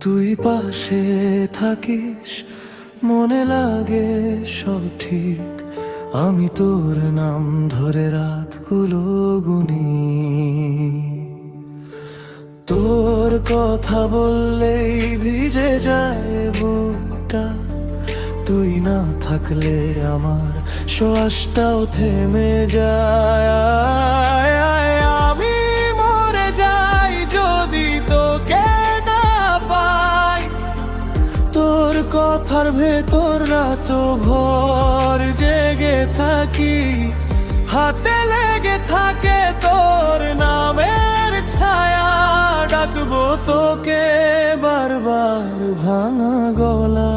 তুই পাশে থাকিস, মনে লাগে সব ঠিক। আমি তোর নাম ধরে রাতগুলো গুনি। তোর কথা বললেই ভিজে যায় বুকটা। তুই না থাকলে আমার শ্বাসটাও থেমে যায়। আমি মরে যাই যদি তোকে না পাই। তোর কথার ভেতর রাত ভর জেগে থাকি। হাতে লেগে থাকে তোর নামের ছায়া। ডাকবো তোকে বারবার ভাঙা গলা।